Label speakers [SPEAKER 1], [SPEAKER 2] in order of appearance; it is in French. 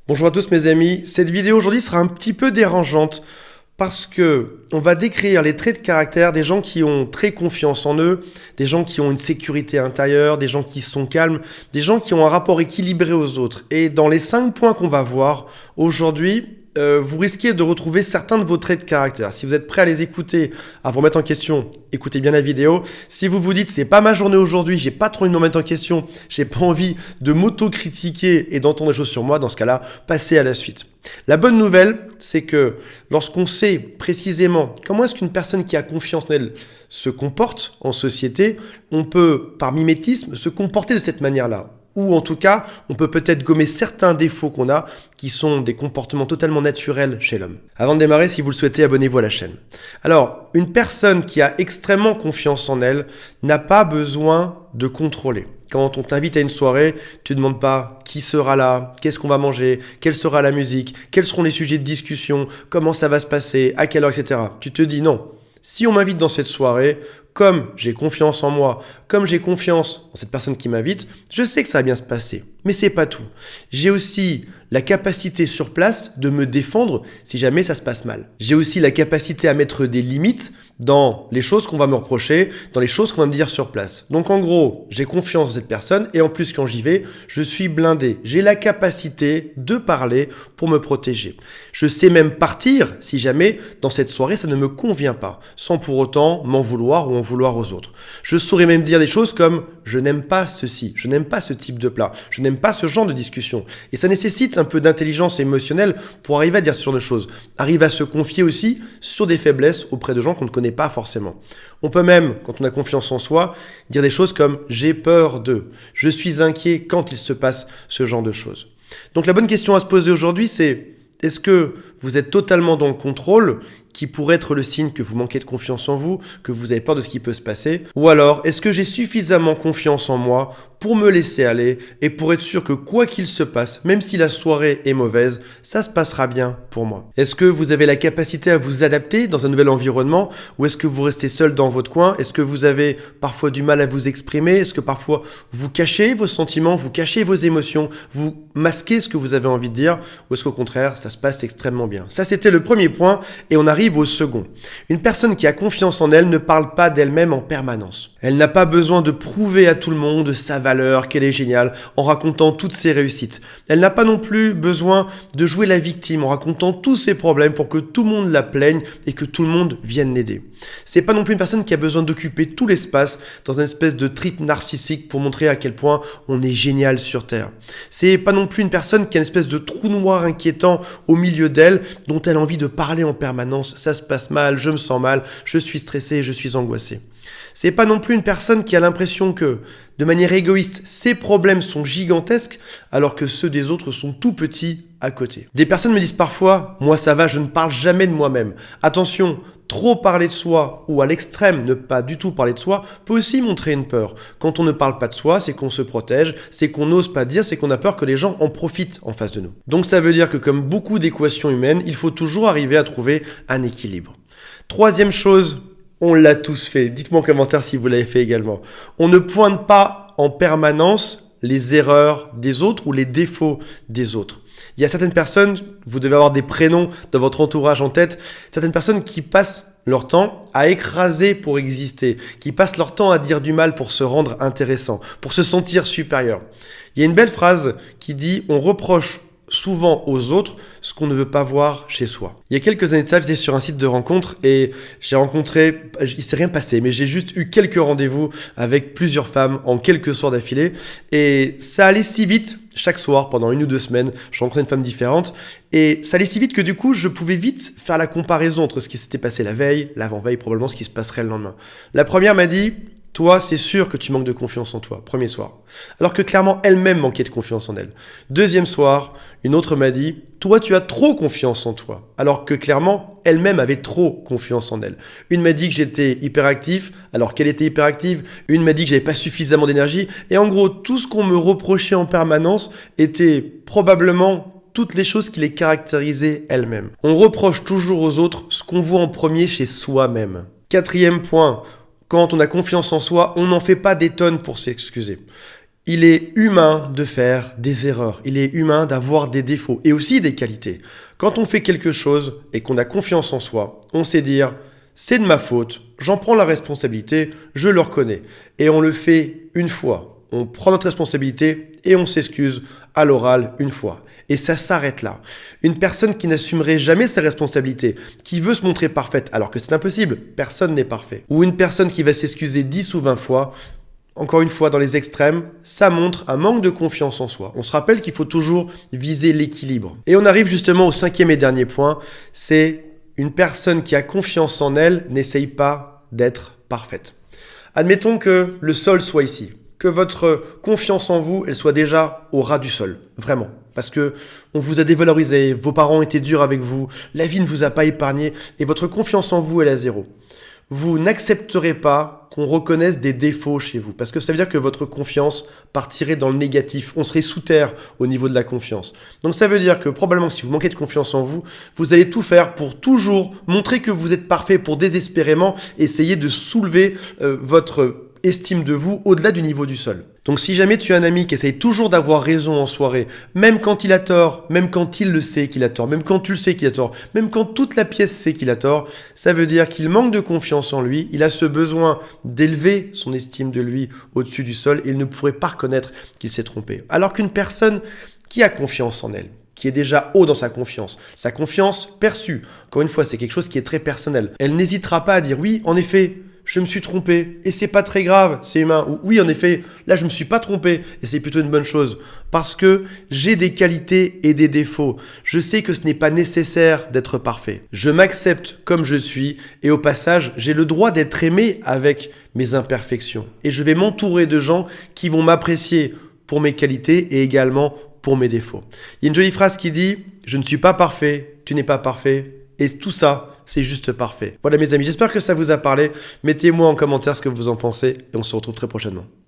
[SPEAKER 1] Bonjour à tous mes amis, cette vidéo aujourd'hui sera un petit peu dérangeante parce que on va décrire les traits de caractère des gens qui ont très confiance en eux, des gens qui ont une sécurité intérieure, des gens qui sont calmes, des gens qui ont un rapport équilibré aux autres. Et dans les 5 points qu'on va voir aujourd'hui, vous risquez de retrouver certains de vos traits de caractère. Si vous êtes prêt à les écouter, à vous remettre en question, écoutez bien la vidéo. Si vous vous dites c'est pas ma journée aujourd'hui, j'ai pas trop envie de me remettre en question, j'ai pas envie de m'auto-critiquer et d'entendre des choses sur moi, dans ce cas-là, passez à la suite. La bonne nouvelle, c'est que lorsqu'on sait précisément comment est-ce qu'une personne qui a confiance en elle se comporte en société, on peut, par mimétisme, se comporter de cette manière-là. Ou en tout cas, on peut peut-être gommer certains défauts qu'on a, qui sont des comportements totalement naturels chez l'homme. Avant de démarrer, si vous le souhaitez, abonnez-vous à la chaîne. Alors, une personne qui a extrêmement confiance en elle n'a pas besoin de contrôler. Quand on t'invite à une soirée, tu ne demandes pas qui sera là, qu'est-ce qu'on va manger, quelle sera la musique, quels seront les sujets de discussion, comment ça va se passer, à quelle heure, etc. Tu te dis non. Si on m'invite dans cette soirée, comme j'ai confiance en moi, comme j'ai confiance en cette personne qui m'invite, je sais que ça va bien se passer. Mais c'est pas tout. J'ai aussi la capacité sur place de me défendre si jamais ça se passe mal. J'ai aussi la capacité à mettre des limites dans les choses qu'on va me reprocher, dans les choses qu'on va me dire sur place. Donc en gros, j'ai confiance en cette personne et en plus quand j'y vais, je suis blindé. J'ai la capacité de parler pour me protéger. Je sais même partir si jamais dans cette soirée ça ne me convient pas, sans pour autant m'en vouloir ou en vouloir aux autres. Je saurais même dire des choses comme je n'aime pas ceci, je n'aime pas ce type de plat, je n'aime pas ce genre de discussion. Et ça nécessite un peu d'intelligence émotionnelle pour arriver à dire ce genre de choses. Arriver à se confier aussi sur des faiblesses auprès de gens qu'on ne connaît pas forcément. On peut même, quand on a confiance en soi, dire des choses comme j'ai peur de, je suis inquiet quand il se passe ce genre de choses. Donc la bonne question à se poser aujourd'hui, c'est est-ce que vous êtes totalement dans le contrôle, qui pourrait être le signe que vous manquez de confiance en vous, que vous avez peur de ce qui peut se passer? Ou alors, est-ce que j'ai suffisamment confiance en moi pour me laisser aller et pour être sûr que quoi qu'il se passe, même si la soirée est mauvaise, ça se passera bien pour moi? Est-ce que vous avez la capacité à vous adapter dans un nouvel environnement ou est-ce que vous restez seul dans votre coin? Est-ce que vous avez parfois du mal à vous exprimer? Est-ce que parfois vous cachez vos sentiments, vous cachez vos émotions, vous masquez ce que vous avez envie de dire? Ou est-ce qu'au contraire, ça se passe extrêmement bien? Ça, c'était le premier point et on arrive au second. Une personne qui a confiance en elle ne parle pas d'elle-même en permanence. Elle n'a pas besoin de prouver à tout le monde sa valeur, qu'elle est géniale, en racontant toutes ses réussites. Elle n'a pas non plus besoin de jouer la victime en racontant tous ses problèmes pour que tout le monde la plaigne et que tout le monde vienne l'aider. C'est pas non plus une personne qui a besoin d'occuper tout l'espace dans une espèce de trip narcissique pour montrer à quel point on est génial sur Terre. C'est pas non plus une personne qui a une espèce de trou noir inquiétant au milieu d'elle dont elle a envie de parler en permanence. Ça se passe mal, je me sens mal, je suis stressé, je suis angoissé. C'est pas non plus une personne qui a l'impression que, de manière égoïste, ses problèmes sont gigantesques alors que ceux des autres sont tout petits à côté. Des personnes me disent parfois « moi ça va, je ne parle jamais de moi-même ». Attention, trop parler de soi ou à l'extrême ne pas du tout parler de soi peut aussi montrer une peur. Quand on ne parle pas de soi, c'est qu'on se protège, c'est qu'on n'ose pas dire, c'est qu'on a peur que les gens en profitent en face de nous. Donc ça veut dire que comme beaucoup d'équations humaines, il faut toujours arriver à trouver un équilibre. Troisième chose, on l'a tous fait. Dites-moi en commentaire si vous l'avez fait également. On ne pointe pas en permanence les erreurs des autres ou les défauts des autres. Il y a certaines personnes, vous devez avoir des prénoms dans votre entourage en tête, certaines personnes qui passent leur temps à écraser pour exister, qui passent leur temps à dire du mal pour se rendre intéressant, pour se sentir supérieur. Il y a une belle phrase qui dit « on reproche souvent aux autres ce qu'on ne veut pas voir chez soi ». Il y a quelques années de ça, j'étais sur un site de rencontre et j'ai rencontré, il s'est rien passé, mais j'ai juste eu quelques rendez-vous avec plusieurs femmes en quelques soirs d'affilée et ça allait si vite. Chaque soir, pendant 1 ou 2 semaines, je rencontrais une femme différente et ça allait si vite que du coup, je pouvais vite faire la comparaison entre ce qui s'était passé la veille, l'avant-veille, probablement ce qui se passerait le lendemain. La première m'a dit « toi, c'est sûr que tu manques de confiance en toi », premier soir. Alors que clairement, elle-même manquait de confiance en elle. Deuxième soir, une autre m'a dit « toi, tu as trop confiance en toi », alors que clairement, elle-même avait trop confiance en elle. Une m'a dit que j'étais hyperactif, alors qu'elle était hyperactive. Une m'a dit que j'avais pas suffisamment d'énergie. Et en gros, tout ce qu'on me reprochait en permanence était probablement toutes les choses qui les caractérisaient elles-mêmes. On reproche toujours aux autres ce qu'on voit en premier chez soi-même. Quatrième point, quand on a confiance en soi, on n'en fait pas des tonnes pour s'excuser. Il est humain de faire des erreurs, il est humain d'avoir des défauts et aussi des qualités. Quand on fait quelque chose et qu'on a confiance en soi, on sait dire « c'est de ma faute, j'en prends la responsabilité, je le reconnais ». Et on le fait une fois, on prend notre responsabilité et on s'excuse à l'oral une fois. Et ça s'arrête là. Une personne qui n'assumerait jamais ses responsabilités, qui veut se montrer parfaite alors que c'est impossible, personne n'est parfait. Ou une personne qui va s'excuser 10 ou 20 fois, encore une fois dans les extrêmes, ça montre un manque de confiance en soi. On se rappelle qu'il faut toujours viser l'équilibre. Et on arrive justement au 5e et dernier point, c'est une personne qui a confiance en elle n'essaye pas d'être parfaite. Admettons que le sol soit ici, que votre confiance en vous, elle soit déjà au ras du sol, vraiment. Parce que on vous a dévalorisé, vos parents étaient durs avec vous, la vie ne vous a pas épargné et votre confiance en vous, elle est à zéro. Vous n'accepterez pas qu'on reconnaisse des défauts chez vous, parce que ça veut dire que votre confiance partirait dans le négatif. On serait sous terre au niveau de la confiance. Donc ça veut dire que probablement si vous manquez de confiance en vous, vous allez tout faire pour toujours montrer que vous êtes parfait, pour désespérément essayer de soulever votre estime de vous au-delà du niveau du sol. Donc si jamais tu as un ami qui essaye toujours d'avoir raison en soirée, même quand il a tort, même quand il le sait qu'il a tort, même quand tu le sais qu'il a tort, même quand toute la pièce sait qu'il a tort, ça veut dire qu'il manque de confiance en lui, il a ce besoin d'élever son estime de lui au-dessus du sol et il ne pourrait pas reconnaître qu'il s'est trompé. Alors qu'une personne qui a confiance en elle, qui est déjà haut dans sa confiance perçue, encore une fois c'est quelque chose qui est très personnel, elle n'hésitera pas à dire oui, en effet, je me suis trompé et c'est pas très grave, c'est humain. Ou oui, en effet, là je me suis pas trompé et c'est plutôt une bonne chose parce que j'ai des qualités et des défauts. Je sais que ce n'est pas nécessaire d'être parfait. Je m'accepte comme je suis et au passage, j'ai le droit d'être aimé avec mes imperfections. Et je vais m'entourer de gens qui vont m'apprécier pour mes qualités et également pour mes défauts. Il y a une jolie phrase qui dit « Je ne suis pas parfait, tu n'es pas parfait ». Et tout ça, c'est juste parfait. Voilà mes amis, j'espère que ça vous a parlé. Mettez-moi en commentaire ce que vous en pensez et on se retrouve très prochainement.